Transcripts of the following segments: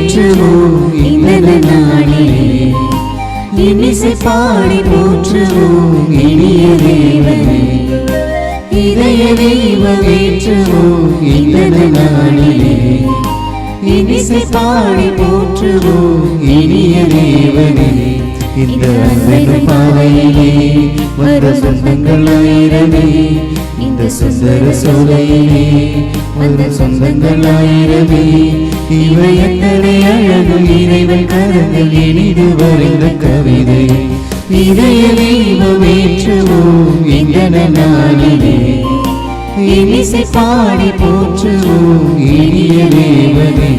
ஏற்றுவோம் இந்த நாளிலே, இன்னிசை பாடி போற்றுவோம் இனிய தேவனே. இதய தெய்வமேற்றுவோம் இந்த நாளிலே, இன்னிசை பாடி போற்றுவோம் இனிய தேவனே. இந்த அன்பெனும் பாதையிலே வந்த சொந்தங்கள் ஆயிரமே, இந்த சுந்தர சோலையிலே வந்த சொந்தங்கள் ஆயிரமே. இவை எத்தனை அழகும் இறைவன் கரங்கள் இனிது வரைந்த கவிதை. இதய தெய்வமேற்றுவோம் இந்த நாளிலே, இன்னிசை பாடி போற்றுவோம் இனிய தேவனே.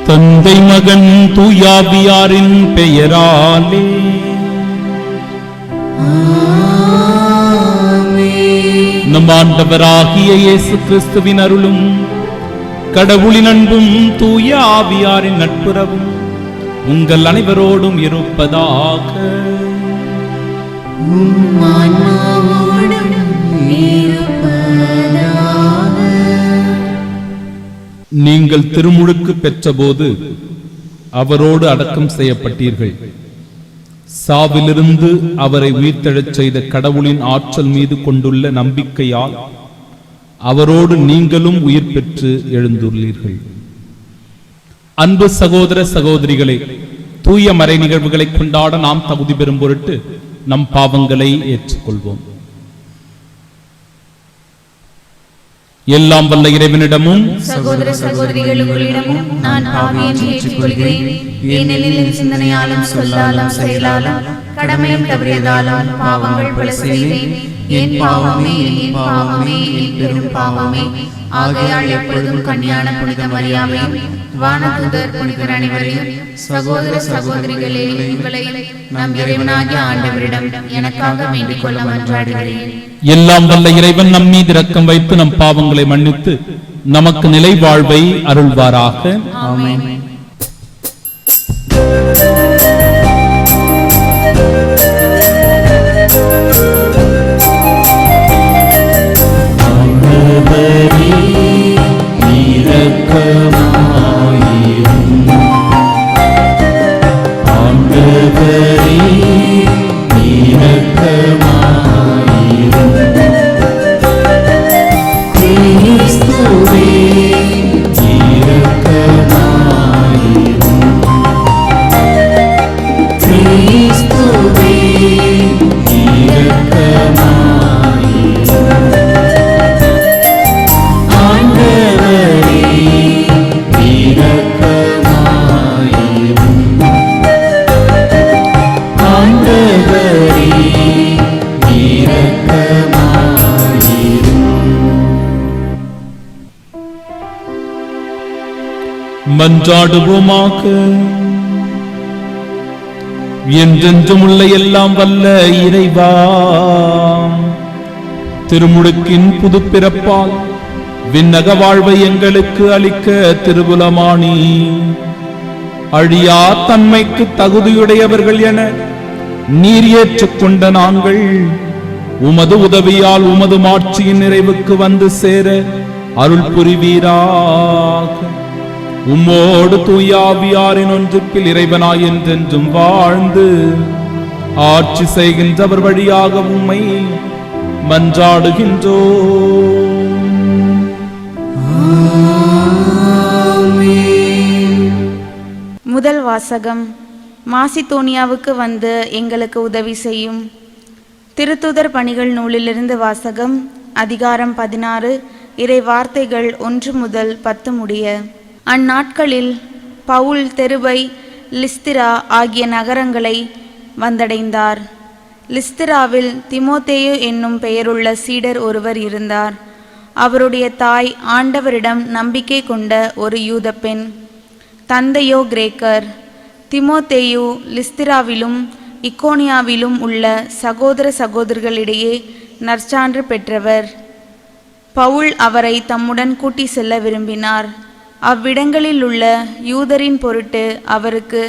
தந்தை மகன் தூயாவியாரின் பெயராலே நம் ஆண்டவராகிய இயேசு கிறிஸ்துவின் அருளும் கடவுளின் அன்பும் தூய ஆவியாரின் நட்புறவும் உங்கள் அனைவரோடும் இருப்பதாக. நீங்கள் திருமுழுக்கு பெற்றபோது அவரோடு அடக்கம் செய்யப்பட்டீர்கள். சாவிலிருந்து அவரை உயிர்த்தெழச் செய்த கடவுளின் ஆற்றல் மீது கொண்டுள்ள நம்பிக்கையால் அவரோடு நீங்களும் உயிர் பெற்று எழுந்துள்ளீர்கள். அன்பு சகோதர சகோதரிகளே, தூய மறை நிகழ்வுகளை கொண்டாட நாம் தகுதி பெறும் பொருட்டு நம் பாவங்களை ஏற்றுக்கொள்வோம். எல்லாம் வல்ல இறைவனிடமும் சகோதர சகோதரிகளிடமும் நான் பாவியை ஏற்றுக்கொள்கிறேன். ஏனெனில் சிந்தனையாலும் சொல்லாலும் செயலாலும் கடமையும் தவறியதாலும் பாவங்கள் பல செய்தேன். என் பாவமே, என் பாவமே, என் பெரும் பாவமே. ஆகையால் எப்பொழுதும் கன்னியான புனித மரியாதையும் வானதூதர் புனிதர் அனைவரையும் சகோதர சகோதரிகளே உங்களை நம் இறைவனாகிய ஆண்டவரிடம் எனக்காக வேண்டிக் கொள்ள மன்றாடுகிறேன். எல்லாம் வல்ல இறைவன் நம் மீது இரக்கம் வைத்து நம் பாவங்களை மன்னித்து நமக்கு நிலை வாழ்வை அருள்வாராக. ஆமென். மன்றாடுவோமாக. என்றென்றும் உள்ள எல்லாம் வல்ல இறைவா, திருமுழுக்கின் புது பிறப்பால் விண்ணக வாழ்வை எங்களுக்கு அளிக்க திருவுலமானி அழியா தன்மைக்கு தகுதியுடையவர்கள் என நீர் ஏற்றுக்கொண்ட நாங்கள் உமது உதவியால் உமது மாட்சியின் நிறைவுக்கு வந்து சேர அருள் புரிவீராக. உம்மோடு தூயாவியாரின் ஒன்றுப்பில் இறைவனாய் என்றென்றும் வாழ்ந்து ஆட்சி செய்கின்றவர் வழியாக உம்மை மன்றாடுகின்றோ. முதல் வாசகம். மாசிதோனியாவுக்கு வந்து எங்களுக்கு உதவி செய்யும். திருத்தூதர் பணிகள் நூலிலிருந்து வாசகம். அதிகாரம் 16, இறை வார்த்தைகள் 1 முதல் 10 முடிய. அந்நாட்களில் பவுல் தெருபை, லிஸ்திரா ஆகிய நகரங்களை வந்தடைந்தார். லிஸ்திராவில் திமோத்தேயு என்னும் பெயருள்ள சீடர் ஒருவர் இருந்தார். அவருடைய தாய் ஆண்டவரிடம் நம்பிக்கை கொண்ட ஒரு யூத பெண். தந்தையோ கிரேக்கர். திமோத்தேயு லிஸ்திராவிலும் இக்கோனியாவிலும் உள்ள சகோதர சகோதரிகளிடையே நற்சான்று பெற்றவர். பவுல் அவரை தம்முடன் கூட்டி செல்ல விரும்பினார். அவ்விடங்களில் உள்ள யூதரின் பொருட்டு அவருக்கு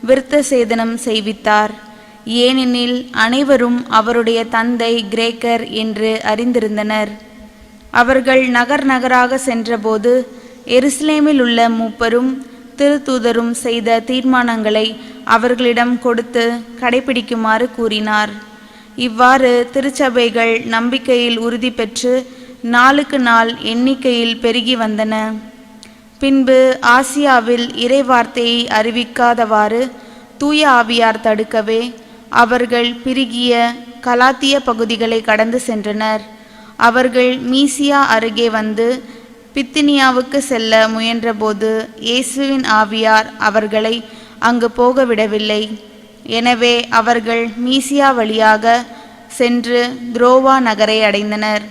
விருத்த சேதனம் செய்வித்தார். ஏனெனில் அனைவரும் அவருடைய தந்தை கிரேக்கர் என்று அறிந்திருந்தனர். அவர்கள் நகர் நகராக சென்றபோது எருசலேமில் உள்ள மூப்பரும் திருத்தூதரும் செய்த தீர்மானங்களை அவர்களிடம் கொடுத்து கடைபிடிக்குமாறு கூறினார். இவ்வாறு திருச்சபைகள் நம்பிக்கையில் உறுதி பெற்று நாளுக்கு நாள் எண்ணிக்கையில் பெருகி வந்தன. பின்பு ஆசியாவில் இறைவார்த்தையை அறிவிக்காதவாறு தூய ஆவியார் தடுக்கவே அவர்கள் பிரிகிய கலாத்திய பகுதிகளை கடந்து சென்றனர். அவர்கள் மீசியா அருகே வந்து பித்தினியாவுக்கு செல்ல முயன்றபோது இயேசுவின் ஆவியார் அவர்களை அங்கு போக விடவில்லை. எனவே அவர்கள் மீசியா வழியாக சென்று துரோவா நகரை அடைந்தனர்.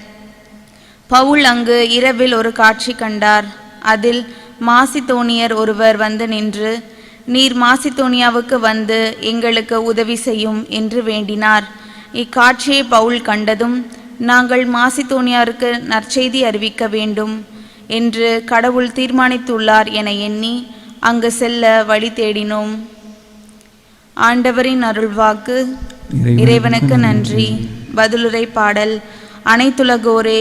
பவுல் அங்கு இரவில் ஒரு காட்சி கண்டார். அதில் மாசிதோனியர் ஒருவர் வந்து நின்று, நீர் மாசிதோனியாவுக்கு வந்து எங்களுக்கு உதவி செய்யும் என்று வேண்டினார். இக்காட்சியை பவுல் கண்டதும், நாங்கள் மாசிதோனியாருக்கு நற்செய்தி அறிவிக்க வேண்டும் என்று கடவுள் தீர்மானித்துள்ளார் என எண்ணி அங்கு செல்ல வழி தேடினோம். ஆண்டவரின் அருள்வாக்கு. இறைவனுக்கு நன்றி. பதிலுரை பாடல். அனைத்துலகோரே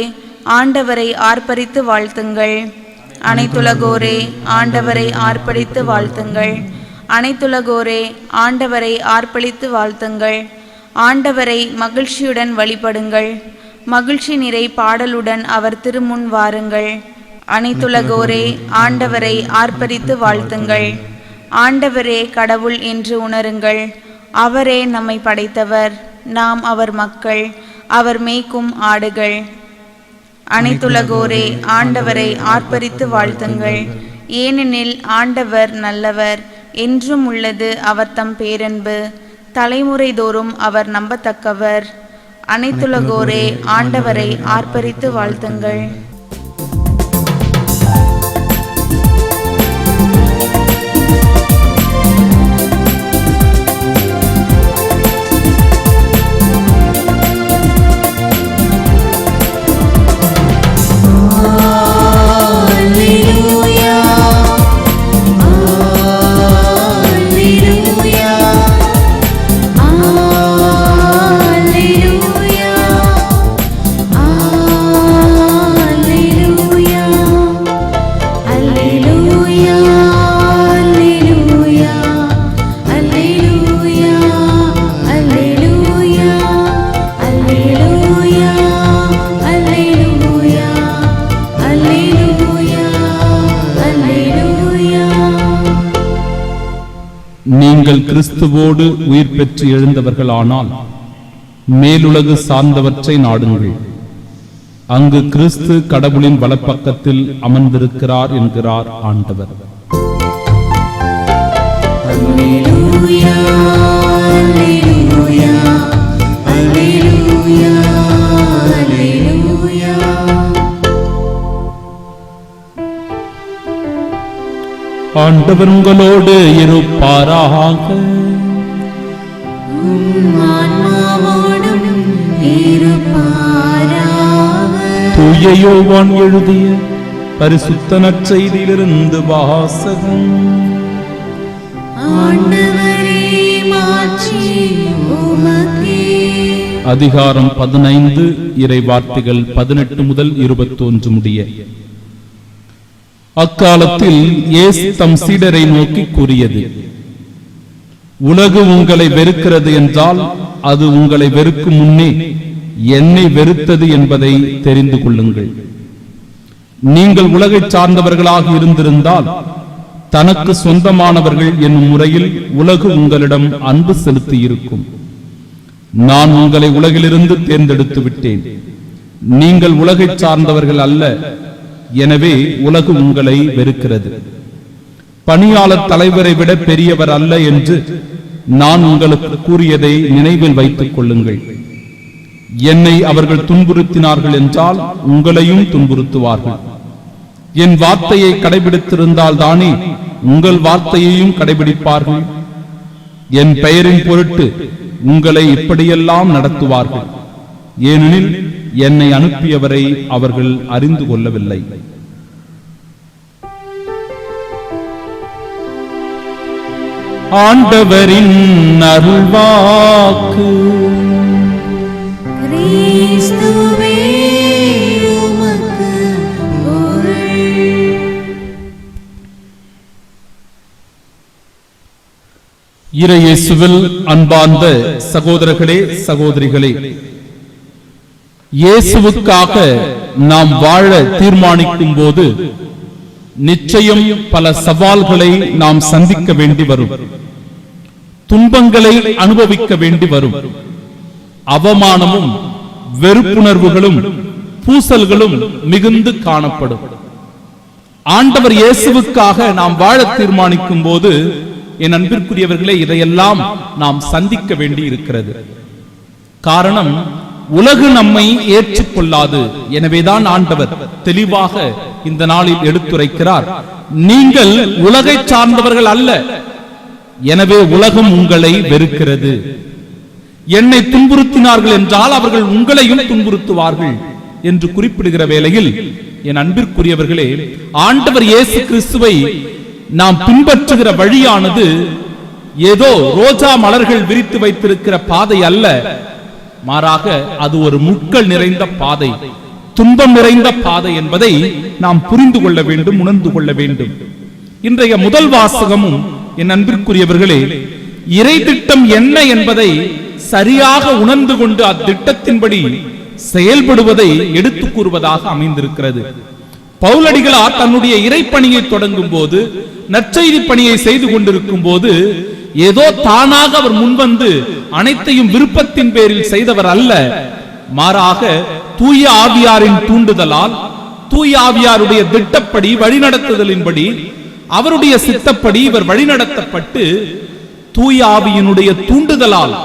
ஆண்டவரை ஆர்ப்பரித்து வாழ்த்துங்கள். அனைத்துலகோரே ஆண்டவரை ஆர்ப்பரித்து வாழ்த்துங்கள். அனைத்துலகோரே ஆண்டவரை ஆர்ப்பரித்து வாழ்த்துங்கள். ஆண்டவரை மகிழ்ச்சியுடன் வழிபடுங்கள். மகிழ்ச்சி நிறை பாடலுடன் அவர் திருமுன் வாருங்கள். அனைத்துலகோரே ஆண்டவரை ஆர்ப்பரித்து வாழ்த்துங்கள். ஆண்டவரே கடவுள் என்று உணருங்கள். அவரே நம்மை படைத்தவர், நாம் அவர் மக்கள், அவர் மேய்க்கும் ஆடுகள். அனைத்துலகோரே ஆண்டவரை ஆர்ப்பரித்து வாழ்த்துங்கள். ஏனெனில் ஆண்டவர் நல்லவர், என்றும் உள்ளது அவர் தம் பேரன்பு, தலைமுறை தோறும் அவர் நம்பத்தக்கவர். அனைத்துலகோரே ஆண்டவரை ஆர்ப்பரித்து வாழ்த்துங்கள். நீங்கள் கிறிஸ்துவோடு உயிர் பெற்று எழுந்தவர்களானால் மேலுலகு சார்ந்தவற்றை நாடுங்கள். அங்கு கிறிஸ்து கடவுளின் வலப்பக்கத்தில் அமர்ந்திருக்கிறார் என்கிறார் ஆண்டவர். அல்லேலூயா, அல்லேலூயா, அல்லேலூயா, அல்லேலூயா. ஆண்டவர் உங்களோடு இருப்பாராக. ஆன்மாவோடும் இருப்பாராக. தூய யோவான் எழுதிய பரிசுத்த நற்செய்தியிலிருந்து வாசகம். ஆண்டவரே, மாட்சி உமக்கே. அதிகாரம் 15, இறை வார்த்தைகள் 18 முதல் 21 முடிய. அக்காலத்தில் இயேசு தம் சீடரை நோக்கி கூறியது, உலகு உங்களை வெறுக்கிறது என்றால் அது உங்களை வெறுக்கும் முன்னே என்னை வெறுத்தது என்பதை தெரிந்து கொள்ளுங்கள். நீங்கள் உலகை சார்ந்தவர்களாக இருந்திருந்தால் தனக்கு சொந்தமானவர்கள் என்னும் முறையில் உலகு உங்களிடம் அன்பு செலுத்தி இருக்கும். நான் உங்களை உலகிலிருந்து தேர்ந்தெடுத்து விட்டேன். நீங்கள் உலகை சார்ந்தவர்கள் அல்ல, எனவே உலகு உங்களை வெறுக்கிறது. பணியாளர் தலைவரை விட பெரியவர் அல்ல என்று நான் உங்களுக்கு கூறியதை நினைவில் வைத்துக் கொள்ளுங்கள். என்னை அவர்கள் துன்புறுத்தினார்கள் என்றால் உங்களையும் துன்புறுத்துவார்கள். என் வார்த்தையை கடைபிடித்திருந்தால் தானே உங்கள் வார்த்தையையும் கடைபிடிப்பார்கள். என் பெயரின் பொருட்டு உங்களை இப்படியெல்லாம் நடத்துவார்கள். ஏனெனில் என்னை அனுப்பியவரை அவர்கள் அறிந்து கொள்ளவில்லை. ஆண்டவரின் அருள்வாக்கு. கிறிஸ்துவே உமக்கு இறையேசுவில் அன்பார்ந்த சகோதரர்களே, சகோதரிகளே, இயேசுவுக்காக நாம் வாழ தீர்மானிக்கும் போது நிச்சயம் பல சவால்களை நாம் சந்திக்க வேண்டி வரும். துன்பங்களை அனுபவிக்க வேண்டி வரும். அவமானமும் வெறுப்புணர்வுகளும் பூசல்களும் மிகுந்து காணப்படும். ஆண்டவர் இயேசுவுக்காக நாம் வாழ தீர்மானிக்கும் போது, என் அன்பிற்குரியவர்களே, இதையெல்லாம் நாம் சந்திக்க வேண்டி இருக்கிறது. காரணம், உலகு நம்மை ஏற்றுக்கொள்ளாது. எனவேதான் ஆண்டவர் தெளிவாக இந்த நாளில் எடுத்துரைக்கிறார், நீங்கள் உலகை சார்ந்தவர்கள் அல்ல, எனவே உலகம் உங்களை வெறுக்கிறது. என்னை துன்புறுத்தினார்கள் என்றால் அவர்கள் உங்களையும் துன்புறுத்துவார்கள் என்று குறிப்பிடுகிற வேளையில், என் அன்பிற்குரியவர்களே, ஆண்டவர் இயேசு கிறிஸ்துவை நாம் பின்பற்றுகிற வழியானது ஏதோ ரோஜா மலர்கள் விரித்து வைத்திருக்கிற பாதை அல்ல. மாறாக அது ஒரு முட்கள் நிறைந்த பாதை, துன்பம் நிறைந்த பாதை என்பதை நாம் புரிந்து கொள்ள வேண்டும், உணர்ந்து கொள்ள வேண்டும். இன்றைய முதல் வாசகமும், என் அன்பிற்குரியவர்களே, இறை திட்டம் என்ன என்பதை சரியாக உணர்ந்து கொண்டு அத்திட்டத்தின்படி செயல்படுவதை எடுத்துக் கூறுவதாக அமைந்திருக்கிறது. பவுலடிகளார் தன்னுடைய இறைப்பணியை தொடங்கும் போது, நற்செய்தி பணியை செய்து கொண்டிருக்கும் போது, ஏதோ தானாக அவர் முன்வந்து அனைத்தையும் விருப்பத்தின் பேரில் செய்தவர் அல்ல. மாறாக தூய ஆவியாரின் தூண்டுதலால், தூய ஆவியாருடைய திட்டப்படி, வழிநடத்துதலின்படி, அவருடைய சித்தப்படி இவர் வழிநடத்தப்பட்டு தூய ஆவியினுடைய தூண்டுதலால்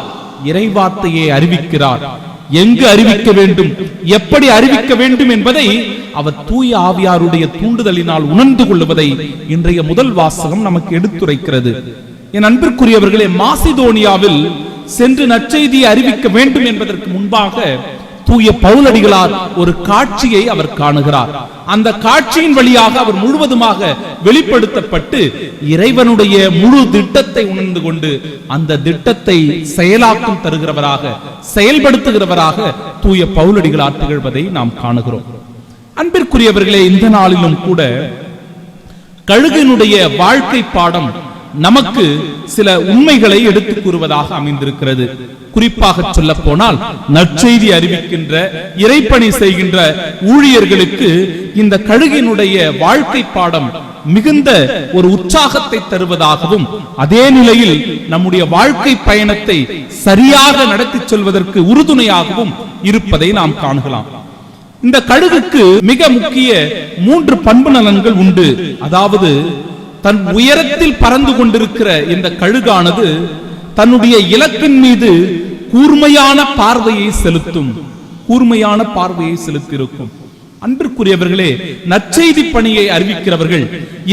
இறைவார்த்தையை அறிவிக்கிறார். எங்கு அறிவிக்க வேண்டும், எப்படி அறிவிக்க வேண்டும் என்பதை அவர் தூய ஆவியாருடைய தூண்டுதலினால் உணர்ந்து கொள்வதை இன்றைய முதல் வாசகம் நமக்கு எடுத்துரைக்கிறது. என் அன்பிற்குரியவர்களே, மாசிதோனியாவில் சென்று நற்செய்தியை அறிவிக்க வேண்டும் என்பதற்கு முன்பாக தூய பவுலடிகளார் ஒரு காட்சியை அவர் காணுகிறார். அந்த காட்சியின் வழியாக அவர் முழுவதுமாக வெளிப்படுத்தப்பட்டு இறைவனுடைய முழு திட்டத்தை உணர்ந்து கொண்டு அந்த திட்டத்தை செயலாக்கம் தருகிறவராக, செயல்படுத்துகிறவராக தூய பவுலடிகளார் திகழ்வதை நாம் காணுகிறோம். அன்பிற்குரியவர்களே, இந்த நாளிலும் கூட கழுகினுடைய வாழ்க்கை பாடம் நமக்கு சில உண்மைகளை எடுத்துக் கூறுவதாக அமைந்திருக்கிறது. குறிப்பாக சொல்ல போனால், நற்செய்தி அறிவிக்கின்ற, இறைப்பணி செய்கின்ற ஊழியர்களுக்கு இந்த கழுகினுடைய வாழ்க்கை பாடம் மிகுந்த ஒரு உற்சாகத்தை தருவதாகவும், அதே நிலையில் நம்முடைய வாழ்க்கை பயணத்தை சரியாக நடத்தி செல்வதற்கு உறுதுணையாகவும் இருப்பதை நாம் காணலாம். இந்த கழுகுக்கு மிக முக்கிய 3 பண்பு நலன்கள் உண்டு. அதாவது, தன் உயரத்தில் பறந்து கொண்டிருக்கிற இந்த கழுகானது தன்னுடைய இலக்கின் மீது கூர்மையான பார்வையை செலுத்தும், கூர்மையான பார்வையை செலுத்தியிருக்கும். அன்பிற்குரியவர்களே, நற்செய்தி பணியை அறிவிக்கிறவர்கள்,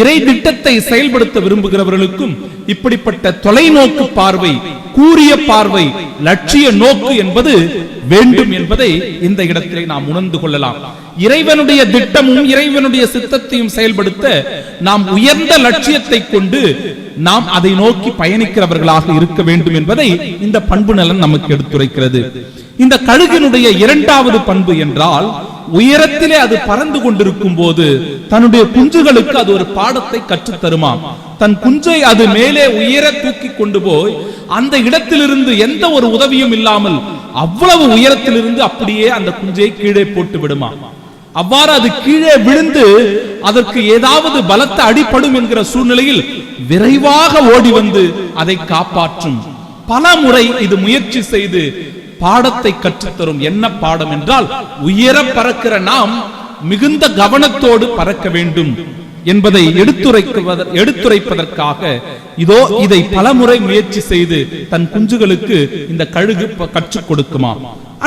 இறை திட்டத்தை செயல்படுத்த விரும்புகிறவர்களுக்கும் இப்படிப்பட்ட தொலைநோக்கு பார்வை, கூரிய பார்வை, லட்சிய நோக்கு என்பது வேண்டும் என்பதை இந்த இடத்திலே நாம் உணர்ந்து கொள்ளலாம். இறைவனுடைய திட்டமும் இறைவனுடைய சித்தத்தையும் செயல்படுத்த நாம் உயர்ந்த லட்சியத்தை கொண்டு நாம் அதை நோக்கி பயணிக்கிறவர்களாக இருக்க வேண்டும் என்பதை இந்த பண்பு நலன் நமக்கு எடுத்துரைக்கிறது. இந்த கழுகினுடைய 2வது பண்பு என்றால், உயரத்திலே அது பறந்து கொண்டிருக்கும் போது தன்னுடைய குஞ்சுகளுக்கு அது ஒரு பாடத்தை கற்றுத் தருமாம். தன் குஞ்சை அது மேலே உயர தூக்கி கொண்டு போய் அந்த இடத்திலிருந்து எந்த ஒரு உதவியும் இல்லாமல் அவ்வளவு உயரத்திலிருந்து அப்படியே அந்த குஞ்சை கீழே போட்டு விடுமா. அவ்வாறு அது கீழே விழுந்து அதற்கு ஏதாவது பலத்த அடிபடும் என்கிற சூழ்நிலையில் விரைவாக ஓடி வந்து அதை காப்பாற்றும். பல முறை இது முயற்சி செய்து பாடத்தை கற்றுத்தரும். என்ன பாடம் என்றால், உயர பறக்கிற நாம் மிகுந்த கவனத்தோடு பறக்க வேண்டும் என்பதை எடுத்துரைப்பதற்காக இதோ இதை பலமுறை முயற்சி செய்து தன் குஞ்சுகளுக்கு இந்த கழுகு கற்றுக் கொடுக்குமா.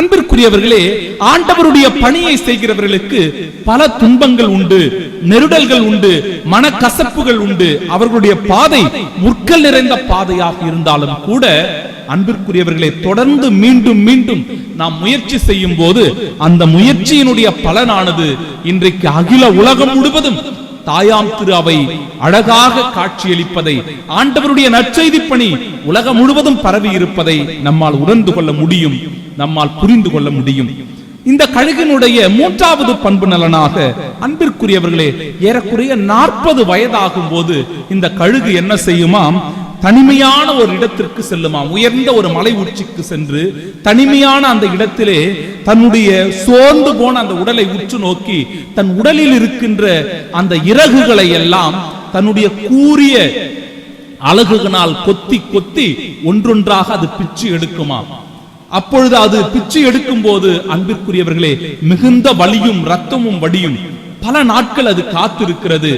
அன்பிற்குரியவர்களே, ஆண்டவருடைய பணியை செய்கிறவர்களுக்கு பல துன்பங்கள் உண்டு, நெருடல்கள் உண்டு, மனக்கசப்புகள் உண்டு. அவர்களுடைய பாதை முற்கள் நிறைந்த பாதையாக இருந்தாலும் கூட, அன்பிற்குரியவர்களை, தொடர்ந்து மீண்டும் மீண்டும் நாம் முயற்சி செய்யும் போது அந்த முயற்சியினுடைய பலனானது இன்றைக்கு அகில உலகம் முழுவதும் தாயாம் திரு அவை அழகாக காட்சியளிப்பதை, ஆண்டவருடைய நற்செய்தி பணி உலகம் முழுவதும் பரவி இருப்பதை நம்மால் உணர்ந்து கொள்ள முடியும், நம்மால் புரிந்து கொள்ள முடியும். இந்த கழுகினுடைய 3வது பண்பு நலனாக, அன்பிற்குரியவர்களே, ஏறக்குறைய 40 வயதாகும் போது இந்த கழுகு என்ன செய்யுமாம், தனிமையான ஒரு இடத்திற்கு செல்லுமாம். உயர்ந்த ஒரு மலை உச்சிக்கு சென்று தனிமையான அந்த இடத்திலே தன்னுடைய சோர்ந்து போன அந்த உடலை உற்று நோக்கி தன் உடலில் இருக்கின்ற அந்த இறகுகளை எல்லாம் தன்னுடைய கூரிய அலகுகளால் கொத்தி கொத்தி ஒன்றொன்றாக அது பிச்சு எடுக்குமாம். அப்பொழுது அது பிச்சு எடுக்கும் போது அன்பிற்குரியவர்களே மிகுந்த வலியும் ரத்தமும் வடியும். பல நாட்கள் அது காத்திருக்கிறது.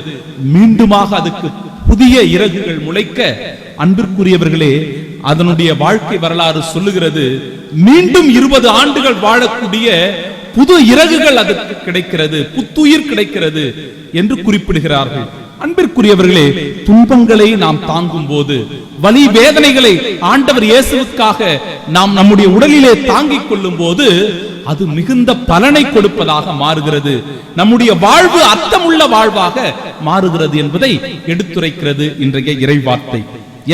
மீண்டுமாக அதுக்கு புதிய இறகுகள் முளைக்க அன்பிற்குரியவர்களே அதனுடைய வாழ்க்கை வரலாறு சொல்லுகிறது. மீண்டும் 20 ஆண்டுகள் வாழக்கூடிய புது இறகுகள் அதற்கு கிடைக்கிறது, புத்துயிர் கிடைக்கிறது என்று குறிப்பிடுகிறார்கள். அன்பிற்குரியவர்களே, துன்பங்களை நாம் தாங்கும் போது, வலி வேதனைகளை ஆண்டவர் இயேசுவுக்காக நாம் நம்முடைய உடலிலே தாங்கிக் கொள்ளும் போது அது மிகுந்த பலனை கொடுப்பதாக மாறுகிறது. நம்முடைய வாழ்வு அர்த்தமுள்ள வாழ்வாக மாறுகிறது என்பதை எடுத்துரைக்கிறது இன்றைய இறைவார்த்தை.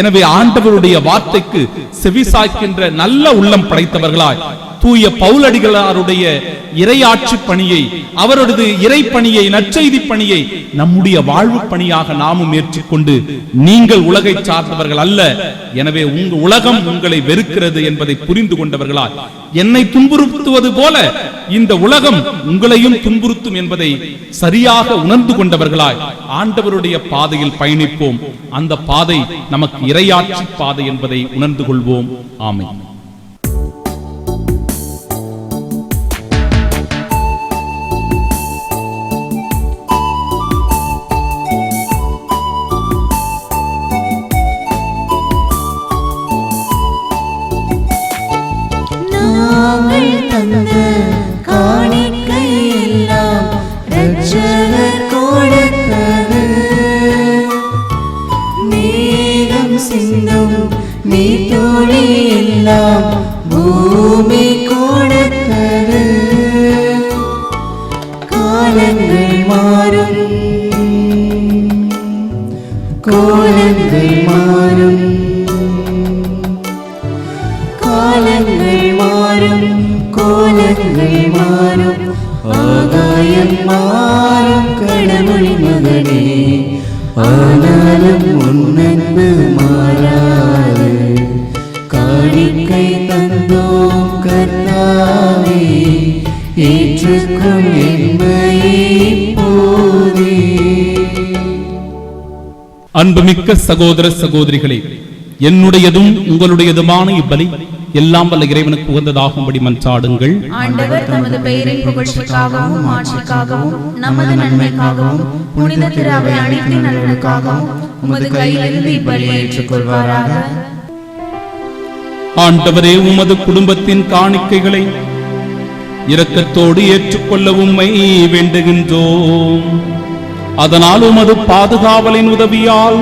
எனவே ஆண்டவருடைய வார்த்தைக்கு செவிசாய்க்கின்ற நல்ல உள்ளம் படைத்தவர்களாய் தூய பவுலடிகளாருடைய இறையாட்சி பணியை, அவரது இறை பணியை, நற்செய்தி பணியை நம்முடைய வாழ்வு பணியாக நாமும் ஏற்றுக்கொண்டு, நீங்கள் உலகை சார்ந்தவர்கள் அல்ல, எனவே உலகம் உங்களை வெறுக்கிறது என்பதை புரிந்து கொண்டவர்களாய், என்னை துன்புறுத்துவது போல இந்த உலகம் உங்களையும் துன்புறுத்தும் என்பதை சரியாக உணர்ந்து கொண்டவர்களாய் ஆண்டவருடைய பாதையில் பயணிப்போம். அந்த பாதை நமக்கு இறையாட்சி பாதை என்பதை உணர்ந்து கொள்வோம். ஆமென். பூமி கொடுத்தது. காலங்கள் மாறும், கோலங்கள் மாறும், காலங்கள் மாறும், கோலங்கள் மாறும், ஆகாயம் மாறும் கடவுள் மகனே, ஆனாலும் உன்னன்பு மாறாது. காணிக்கை தந்தோம் கர்த்தாவே, ஏற்றுக்கொள் என்னையே இப்போதே. அன்புமிக்க சகோதர சகோதரிகளே, என்னுடையதும் உங்களுடையதுமான இப்பலி எல்லாம் வல்ல இறைவனுக்கு உகந்ததாகும்படி மன்றாடுங்கள். ஆண்டவர் தமது பெயரின் புகழ்ச்சிக்காகவும் ஆட்சிக்காகவும் நமது நன்மைக்காகவும் புனித திரு அவை அனைத்தின் நலனுக்காகவும் உமது கையிலிருந்து இப்பலியை ஏற்றுக்கொள்வாராக. ஆண்டவரே, உமது குடும்பத்தின் காணிக்கைகளை இரக்கத்தோடு ஏற்றுக்கொள்ள உம்மை வேண்டுகின்றோம். அதனால் உமது பாதுகாவலின் உதவியால்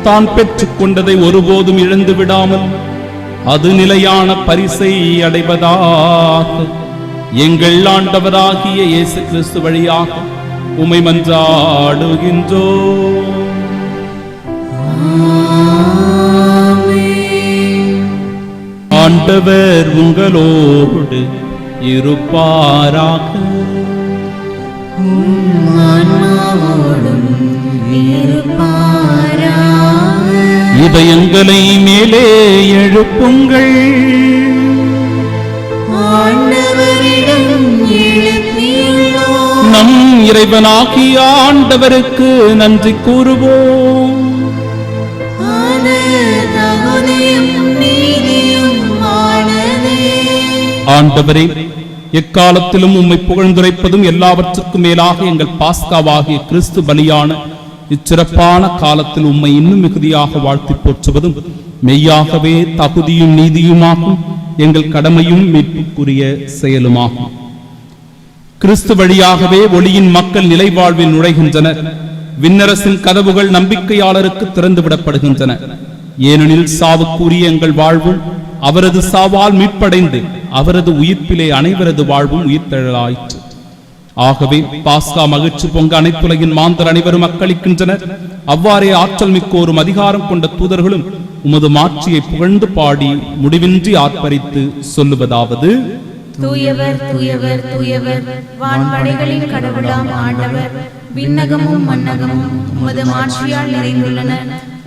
தான் பெற்றுக் கொண்டதை ஒருபோதும் இழந்து விடாமல் அது நிலையான பரிசை அடைவதாக எங்கள் ஆண்டவராகிய இயேசு கிறிஸ்து வழியாக உம்மை மன்றாடுகின்றோம். ஆண்டவர் உங்களோடு இருப்பாராக. இதயங்களை மேலே எழுப்புங்கள். நம் இறைவனாகிய ஆண்டவருக்கு நன்றி கூறுவோம். ஆண்டவரே, எக்காலத்திலும் உம்மை புகழ்ந்துரைப்பதும் எல்லாவற்றுக்கும் மேலாக எங்கள் பாஸ்காவாகிய கிறிஸ்து பலியான இச்சிறப்பான காலத்தில் உம்மை இன்னும் மிகுதியாக வாழ்த்தி போற்றுவதும் மெய்யாகவே தகுதியும் நீதியுமாகும் எங்கள் கடமையும் மீட்புக்குரிய செயலுமாகும். கிறிஸ்து வழியாகவே ஒளியின் மக்கள் நிலை வாழ்வில் நுழைகின்றனர். விண்ணரசின் கதவுகள் நம்பிக்கையாளருக்கு திறந்துவிடப்படுகின்றன. ஏனெனில் சாவுக்குரிய எங்கள் வாழ்வு அவரது சாவால் மீட்படைந்து அவரது உயிர்ப்பிலே அனைவரது வாழ்வும் உயிர்த்தெழலாயிற்று. ஆகவே பாஸ்கா மகிழ்ச்சி பொங்க அனைத்துலகின் மாந்தர் அனைவரும் அக்களிக்கின்றனர். அவ்வாறே ஆற்றல் மிக்கோரும் அதிகாரம் கொண்ட தூதர்களும் உமது மாட்சியை புகழ்ந்து பாடி முடிவின்றி ஆர்ப்பரித்து சொல்லுவதாவது: தூயவர் தூயவர் தூயவர், வான்படைகளின் கடவுளாம் ஆண்டவர், விண்ணகமும் மன்னகமும் உமது மாட்சியால் நிறைந்துள்ளன.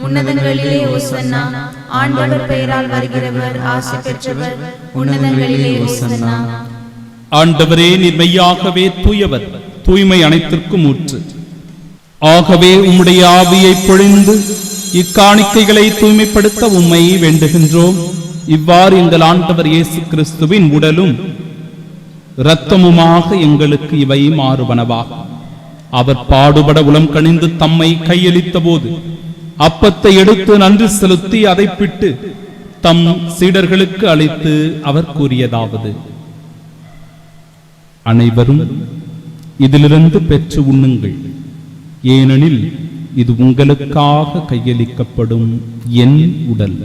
உன்னதங்களிலே ஓசன்னா. ஆண்டவர் பெயரால் வருகிறவர் ஆசி பெற்றவர். உன்னதங்களிலே ஓசன்னா. ஆண்டவரே, நீர் மெய்யாகவே தூயவர், தூய்மை அனைத்திற்கும் ஊற்று. ஆகவே உம்முடைய ஆவியை பொழிந்து இக்காணிக்கைகளை தூய்மைப்படுத்த உம்மை வேண்டுகின்றோம். இவ்வாறு எங்கள் ஆண்டவர் இயேசு கிறிஸ்துவின் உடலும் இரத்தமுமாக எங்களுக்கு இவை மாறுவனவாகும். அவர் பாடுபட உளம் கனிந்து தம்மை கையளித்த போது அப்பத்தை எடுத்து நன்றி செலுத்தி அதை பிட்டு தம் சீடர்களுக்கு அளித்து அவர் கூறியதாவது: அனைவரும் இதிலிருந்து பெற்று உண்ணுங்கள், ஏனெனில் இது உங்களுக்காக கையளிக்கப்படும் என் உடல்.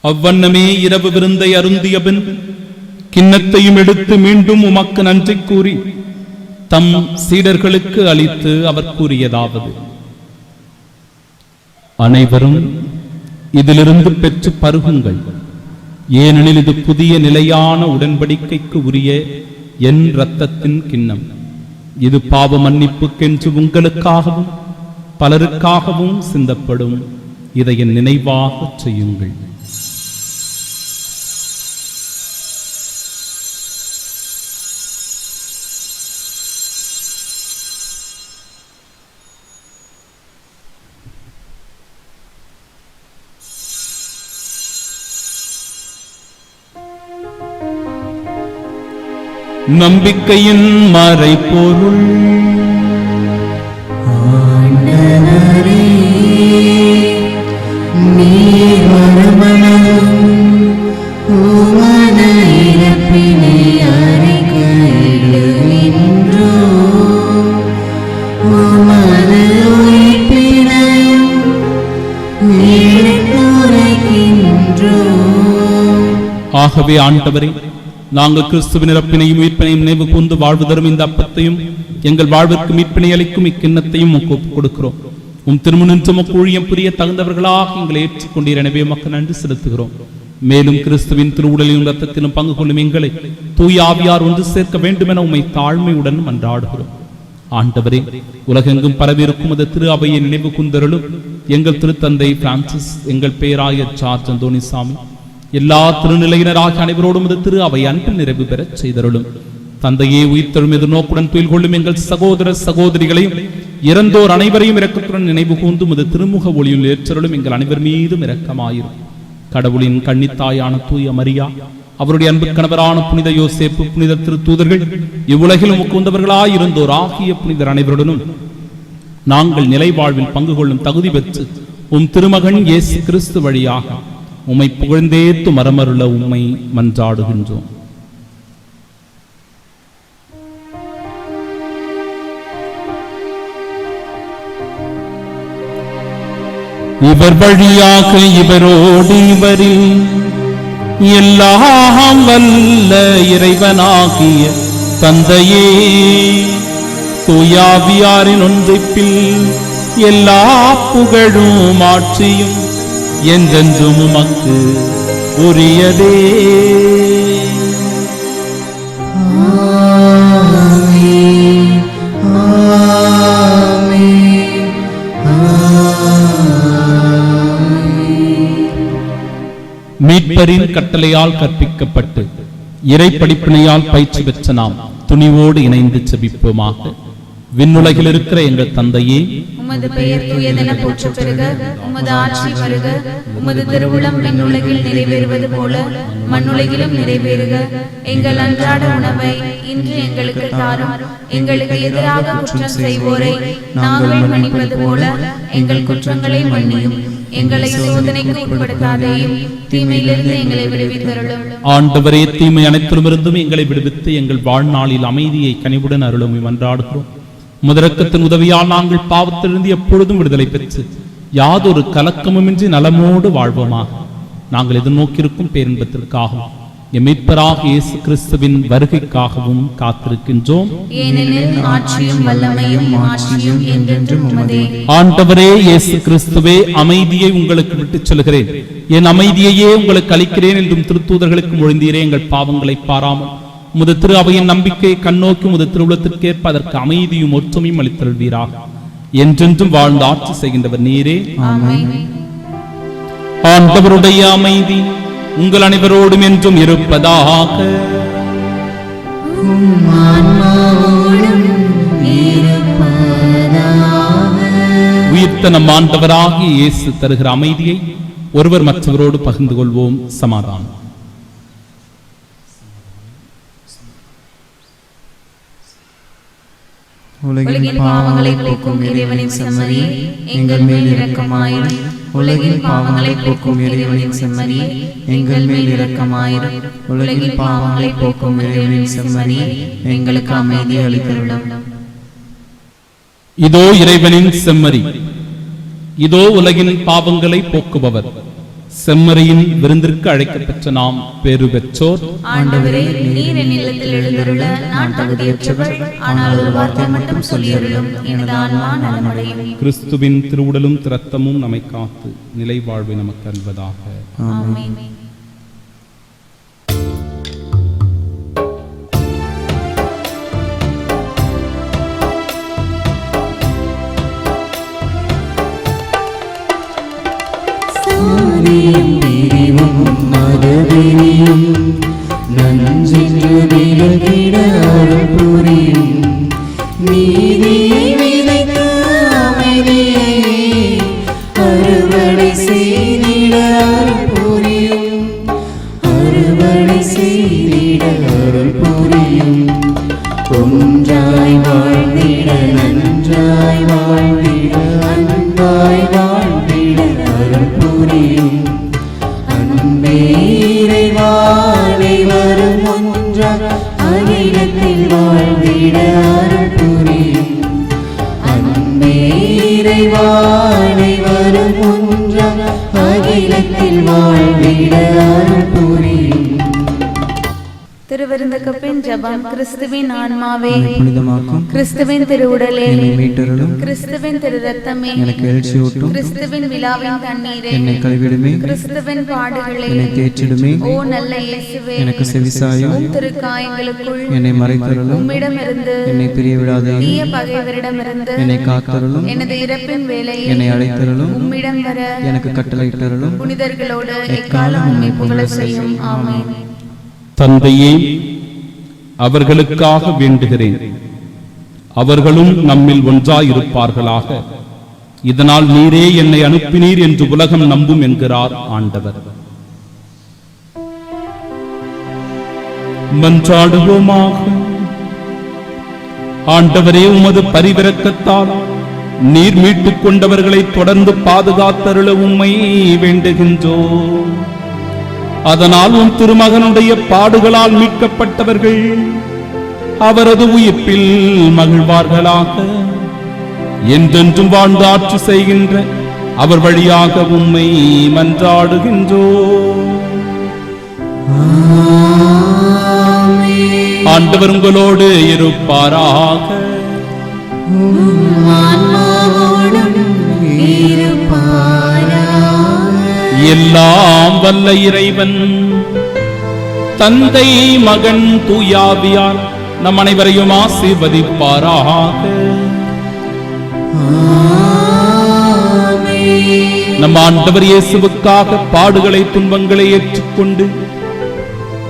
அவ்வண்ணமே இரவு விருந்தை அருந்தியபின் கிண்ணத்தையும் எடுத்து மீண்டும் உமக்கு நன்றி கூறி தம் சீடர்களுக்கு அளித்து அவர் கூறியதாவது: அனைவரும் இதிலிருந்து பெற்று பருகுங்கள், ஏனெனில் இது புதிய நிலையான உடன்படிக்கைக்கு உரிய என் இரத்தத்தின் கிண்ணம். இது பாவ மன்னிப்புக்கென்று உங்களுக்காகவும் பலருக்காகவும் சிந்தப்படும். இதை என் நினைவாக செய்யுங்கள். நம்பிக்கையின் மறைபொருள். ஆண்டவரே, நீர் வருமளவும் உமது இறப்பினை அறிக்கையிடுகின்றோம். உமது உயிர்ப்பினையும் எடுத்துரைக்கின்றோம். ஆகவே ஆண்டவரே, நாங்கள் கிறிஸ்துவின் இறப்பினையும் மீட்பினையும் நினைவு கூர்ந்து வாழ்வு தரும் இந்த அப்பத்தையும் எங்கள் வாழ்விற்கு மீட்பினை அளிக்கும் இக்கிண்ணத்தையும் கொடுக்கிறோம். உம் திருமுன்னின்று உமக்கு ஊழியம் புரிய தகுந்தவர்களாக எங்களை ஏற்றுக்கொண்டீர். எனவே உமக்கு நன்றி செலுத்துகிறோம். மேலும் கிறிஸ்துவின் திருவுடலிலும் இரத்தத்திலும் பங்கு கொள்ளும் எங்களை தூய ஆவியார் ஒன்று சேர்க்க வேண்டும் என உம்மை தாழ்மையுடன் மன்றாடுகிறோம். ஆண்டவரே, உலகெங்கும் பரவியிருக்கும் அது திரு அவையை நினைவு கூர்ந்தருளும். எங்கள் திருத்தந்தை பிரான்சிஸ், எங்கள் பேராயர் சார்ஜ் அந்தோனிசாமி, எல்லா திருநிலையினராக அனைவரோடும் திரு அவை அன்பில் நிறைவு பெறச் செய்தருளும். தந்தையே, உயிர்த்தெழும் எதிர்நோக்குடன் துயில் கொள்ளும் எங்கள் சகோதர சகோதரிகளையும் இறந்தோர் அனைவரையும் இரக்கத்துடன் நினைவு கூர்ந்து திருமுக ஒளியில் ஏற்றருளும். எங்கள் அனைவர் மீதும் இரக்கமாயிரும். கடவுளின் கன்னித்தாயான தூய மரியா, அவருடைய அன்பு கணவரான புனித யோசேப்பு, புனித திருத்தூதர்கள், இவ்வுலகில் உமக்குந்தவர்களாயிருந்தோர் ஆகிய புனிதர் அனைவருடனும் நாங்கள் நிலை வாழ்வில் பங்கு கொள்ளும் தகுதி பெற்று உம் திருமகன் இயேசு கிறிஸ்து வழியாக உம்மை புகழ்ந்தேத்து மரமருள உம்மை மன்றாடுகின்றோம். இவர் வழியாக இவரோடு இவரில் எல்லாம் வல்ல இறைவனாகிய தந்தையே, தூயாவியாரின் ஒன்றைப்பில் எல்லா புகழும் ஆட்சியும் என்றென்றும் உமக்கு உரியதே. மீட்பரின் கட்டளையால் கற்பிக்கப்பட்டு இறை படிப்பினையால் பயிற்சி பெற்ற நாம் துணிவோடு இணைந்து செபிப்போமாக. விண்ணுலகில் இருக்கிற எங்கள் தந்தையே, உமது பெயர் தூயதென போற்றப் பெறுக. உமது ஆட்சி வருக. உமது திருவுளம் விண்ணுலகில் நிறைவேறுவது போல மண்ணுலகிலும் நிறைவேறுக. எங்கள் அன்றாட உணவை இன்று எங்களுக்கு தாரும். எங்களுக்கு எதிராக குற்றம் செய்வோரை நாங்கள் மன்னிப்பது போல எங்கள் குற்றங்களை மன்னியும். எங்களை சோதனைக்கு உட்படுத்தாதேயும், தீமையிலிருந்து எங்களை விடுவித்தருளும். ஆண்டவரே, தீமை அனைத்திலுமிருந்தும் எங்களை விடுவித்து எங்கள் வாழ்நாளில் அமைதியை கனிவுடன் அருளும் மன்றாடுகிறோம். முதரக்கத்தின் உதவியால் நாங்கள் பாவத்திலிருந்து எப்பொழுதும் விடுதலை பெற்று யாதொரு கலக்கமுமின்றி நலமோடு வாழ்வோமாக. நாங்கள் எதிர்நோக்கியிருக்கும் பேரின்பத்திற்காகவும் எம் மீட்பராக இயேசு கிறிஸ்துவின் வருகைக்காகவும் காத்திருக்கின்றோம். ஏனெனில் ஆட்சியும் வல்லமையும் மாட்சியும் என்றென்றும் உமதே. ஆண்டவரே இயேசு கிறிஸ்துவே, அமைதியை உங்களுக்கு விட்டுச் செல்கிறேன், என் அமைதியையே உங்களுக்கு அளிக்கிறேன் என்றும் திருத்தூதர்களுக்கு மொழிந்தீரே. எங்கள் பாவங்களை பாராமல் உமது திரு அவையின் நம்பிக்கையை கண்ணோக்கி உமது திருவுளத்திற்கேற்ப அதற்கு அமைதியும் ஒற்றுமையும் அளித்தருள்வீராக. என்றென்றும் வாழ்ந்து ஆட்சி செய்கின்றவர் நீரே. ஆமென். ஆண்டவருடைய அமைதி உங்கள் அனைவரோடும் என்றும் இருப்பதாக. உயிர்த்த நம் ஆண்டவராகிய இயேசு தருகிற அமைதியை ஒருவர் மற்றவரோடு பகிர்ந்து கொள்வோம். சமாதானம். உலகின் பாவங்களை போக்கும் இறைவனின் செம்மறியே, எங்கள் மேல் இரக்கமாயிரும். உலகின் பாவங்களை போக்கும் இறைவனின் செம்மறியே, எங்கள் மேல் இரக்கமாயிரும். உலகின் பாவங்களை போக்கும் இறைவனின் செம்மறியே, எங்களுக்கு அமைதி அளித்தருளும். இதோ இறைவனின் செம்மறி, இதோ உலகின் பாவங்களை போக்குபவர். செம்மறியின் விருந்திற்கு அழைக்கப்பெற்ற நாம் பேறு பெற்றோர். ஆண்டவரே, நீர் என் இல்லத்தில் எழுந்தருள நான் தகுதியற்றவர். ஆனால் ஒரு வார்த்தை மட்டும் சொல்லியருளும், எனது ஆன்மா நலமடையும். கிறிஸ்துவின் திருவுடலும் இரத்தமும் நம்மை காத்து நிலை வாழ்வை நமக்கு அன்பதாக. ஆமென். சாதியும் பிரிவும் மதவெறியும் நஞ்சென்று விலகிட அருள் புரியும். நீதியை விதைத்து அமைதியை அறுவடை செய்திட அருள் புரியும். அறுவடை செய்திட அருள் புரியும். ஒன்றாய் வாழ்ந்திட நன்றாய் வாழ்ந்திட அன்பாய் வாழ்ந்திட அருள் புரியும். அன்பே இறைவானை வரும் ஒன்றாய் அகிலத்தில் வாழ்ந்திட அருள் புரியும். அன்பே இறைவானை வரும் ஒன்றாய் அகிலத்தில் வாழ்ந்திட அருள் புரியும். திருவிருந்துக்கு பின் ஜெபம். கிறிஸ்துவின் ஆன்மாவே, புனிதமாக்கும் கிறிஸ்துவின் திருவுடலே, என்னை மீட்டருளும். கிறிஸ்துவின் திரு ரத்தமே, எனக்கு எழுச்சியூட்டும். கிறிஸ்துவின் விழாவின் தண்ணீரே, என்னை கைவிடுமே. கிறிஸ்துவின் பாடுகளே, என்னை தேற்றிடுமே. ஓ நல்ல இயேசுவே, எனக்கு செவிசாயும். உம் திருக்காயங்களுக்குள் என்னை மறைத்தருளும். உம்மிடமிருந்து என்னை பிரிய விடாதேயும். தீய பகைவரிடமிருந்து என்னை காத்தருளும். எனது இறப்பின் வேளையில் என்னை அழைத்தருளும். உம்மிடம் வர எனக்கு கட்டளையிட்டருளும். புனிதர்களோடு எக்காலம் உம்மை புகழ செய்யும். ஆமென். தந்தையே, அவர்களுக்காக வேண்டுகிறேன், அவர்களும் நம்மில் ஒன்றாயிருப்பார்களாக. இதனால் நீரே என்னை அனுப்பினீர் என்று உலகம் நம்பும் என்கிறார் ஆண்டவர். மன்றாடுவோமாக. ஆண்டவரே, உமது பரிவிரக்கத்தால் நீர் மீட்டுக் கொண்டவர்களை தொடர்ந்து பாதுகாத்தருள உம்மை வேண்டுகின்றோம். அதனால் உம் திருமகனுடைய பாடுகளால் மீட்கப்பட்டவர்கள் அவரது உயிர்ப்பில் மகிழ்வார்களாக. என்றென்றும் வாழ்ந்து ஆட்சி செய்கின்ற அவர் வழியாக உம்மை மன்றாடுகின்றோம். ஆண்டவர் உங்களோடு இருப்பாராக. எல்லாம் வல்ல இறைவன் தந்தை, மகன், தூயாவியார் நம் அனைவரையும் ஆசீர்வதிப்பாராக. நம் ஆண்டவர் இயேசுவுக்காக பாடுகளை துன்பங்களை ஏற்றுக்கொண்டு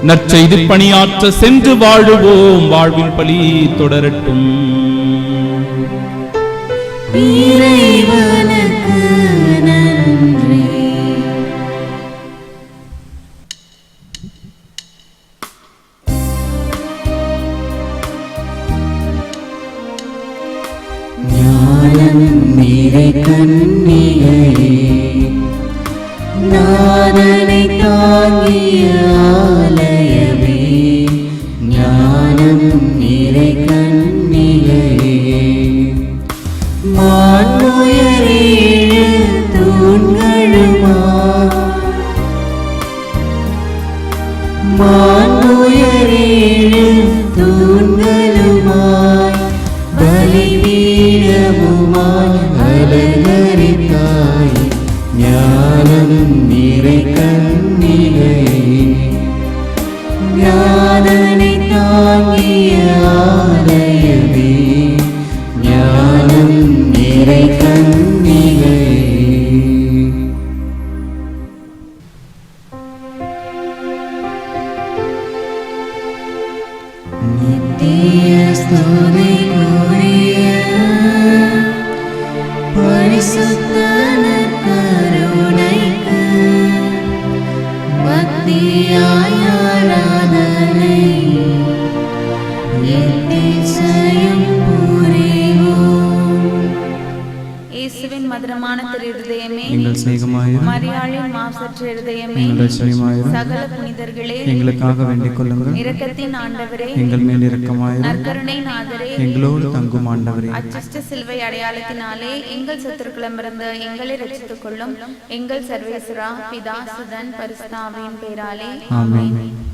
நற்செய்தி பணியாற்ற சென்று வாழுவோம். வாழ்வின் பலி தொடரட்டும். இறைவனுக்கு நன்றி. ஞானம் நிறை கன்னிகையே, நாதனை தாங்கிய ஆலயமே. ஞானம் நிறை கன்னிகையே, மாண்புயரேழு தூண்களுமா எத்திசையும் புரிவோம். இயேசுவின் மதுரமான திரு இருதயமே, எங்கள் சிநேகமாயிரும். மரியாளின் மாசற்ற இருதயமே, எங்கள் ரட்சணியமாயிரும். சகல புனிதர்களே, எங்களுக்காக வேண்டிக் கொள்ளுங்கள். இரக்கத்தின் ஆண்டவரே, எங்கள் மேல் இரக்கமாயிரும். நற்கருணை நாதரே, எங்களோடு தங்கும் ஆண்டவரே, அச்சிஷ்ட சிலுவை அடையாளத்தினாலே எங்கள் சத்துருக்களமிருந்து எங்களை ரட்சித்துக் கொள்ளும். எங்கள் சர்வேஸ்வரா, பிதா, சுதன், பரிசுத்த ஆவியின் பேராலே ஆமென்.